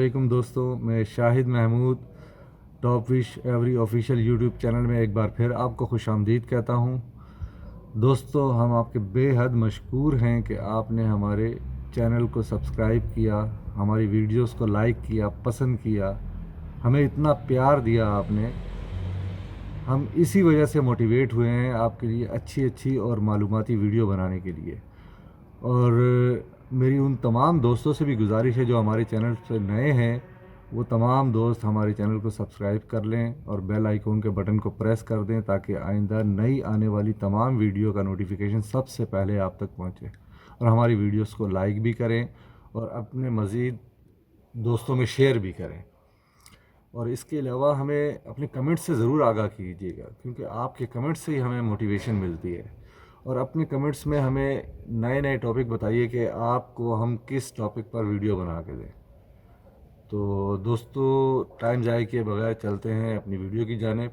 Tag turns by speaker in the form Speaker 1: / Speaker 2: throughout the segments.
Speaker 1: अस्सलामुअलैकुम दोस्तों, मैं शाहिद महमूद टॉप विश एवरी ऑफिशियल यूट्यूब चैनल में एक बार फिर आपको खुशामदीद कहता हूँ। दोस्तों, हम आपके बेहद मशकूर हैं कि आपने हमारे चैनल को सब्सक्राइब किया, हमारी वीडियोस को लाइक किया, पसंद किया, हमें इतना प्यार दिया आपने। हम इसी वजह से मोटिवेट हुए हैं आपके लिए अच्छी अच्छी और मालूमाती वीडियो बनाने के लिए। और मेरी उन तमाम दोस्तों से भी गुजारिश है जो हमारे चैनल से नए हैं, वो तमाम दोस्त हमारे चैनल को सब्सक्राइब कर लें और बेल आइकॉन के बटन को प्रेस कर दें ताकि आइंदा नई आने वाली तमाम वीडियो का नोटिफिकेशन सबसे पहले आप तक पहुंचे। और हमारी वीडियोस को लाइक भी करें और अपने मज़ीद दोस्तों में शेयर भी करें। और इसके अलावा हमें अपने कमेंट्स से ज़रूर आगाह कीजिएगा, क्योंकि आपके कमेंट्स से ही हमें मोटिवेशन मिलती है। और अपने कमेंट्स में हमें नए नए टॉपिक बताइए कि आपको हम किस टॉपिक पर वीडियो बना के दें। तो दोस्तों, टाइम ज़ाया किए बगैर चलते हैं अपनी वीडियो की जानिब।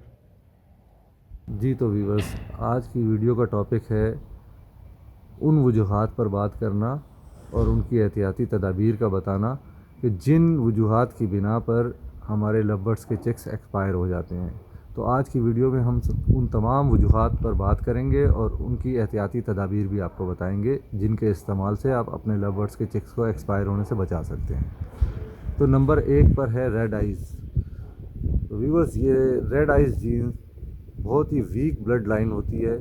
Speaker 1: जी तो व्यूअर्स, आज की वीडियो का टॉपिक है उन वजूहात पर बात करना और उनकी एहतियाती तदाबीर का बताना कि जिन वजूहात की बिना पर हमारे लव बर्ड्स के चेक्स एक्सपायर हो जाते हैं। तो आज की वीडियो में हम उन तमाम वजूहात पर बात करेंगे और उनकी एहतियाती तदाबीर भी आपको बताएंगे जिनके इस्तेमाल से आप अपने लव बर्ड्स के चेक्स को एक्सपायर होने से बचा सकते हैं। तो नंबर 1 पर है रेड आइज़। तो व्यूअर्स, ये रेड आइज़ जीन्स बहुत ही वीक ब्लड लाइन होती है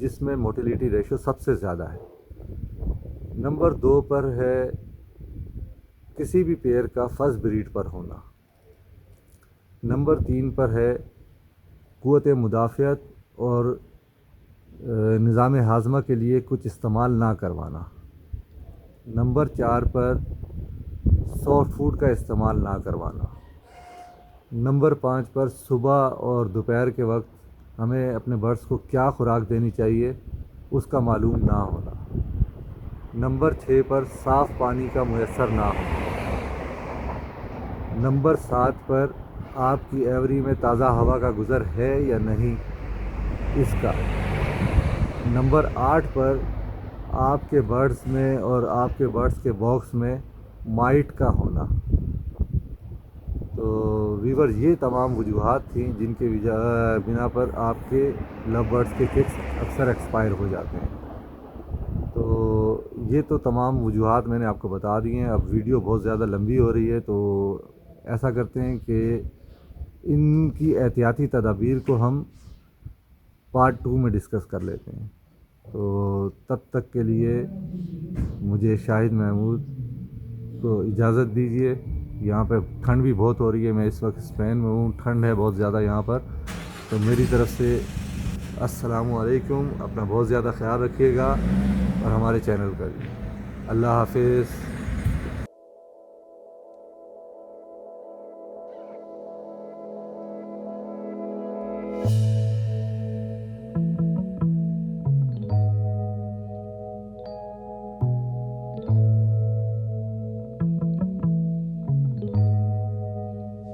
Speaker 1: जिसमें मोटिलिटी रेशो सबसे ज़्यादा है। नंबर 2 पर है किसी भी पेयर का फर्स्ट ब्रीड पर होना। नंबर 3 पर है क़ुव्वत मुदाफ़ियत और निज़ाम हाज़मा के लिए कुछ इस्तेमाल ना करवाना। नंबर 4 पर सॉफ्ट फूड का इस्तेमाल ना करवाना। नंबर 5 पर सुबह और दोपहर के वक्त हमें अपने बर्ड्स को क्या खुराक देनी चाहिए उसका मालूम ना होना। नंबर 6 पर साफ़ पानी का मुयस्सर ना होना। नंबर 7 पर आपकी एवरी में ताज़ा हवा का गुज़र है या नहीं इसका। नंबर 8 पर आपके बर्ड्स में और आपके बर्ड्स के बॉक्स में माइट का होना। तो वीवर, ये तमाम वजूहात थी जिनके बिना पर आपके लव बर्ड्स के चिक्स अक्सर एक्सपायर हो जाते हैं। तो ये तो तमाम वजूहात मैंने आपको बता दिए हैं। अब वीडियो बहुत ज़्यादा लंबी हो रही है, तो ऐसा करते हैं कि इनकी एहतियाती तदाबीर को हम पार्ट 2 में डिस्कस कर लेते हैं। तो तब तक के लिए मुझे शाहिद महमूद को इजाज़त दीजिए। यहाँ पे ठंड भी बहुत हो रही है, मैं इस वक्त स्पेन में हूँ, ठंड है बहुत ज़्यादा यहाँ पर। तो मेरी तरफ़ से अस्सलामुअलैकुम, अपना बहुत ज़्यादा ख्याल रखिएगा और हमारे चैनल का भी। अल्लाह हाफ़िज़।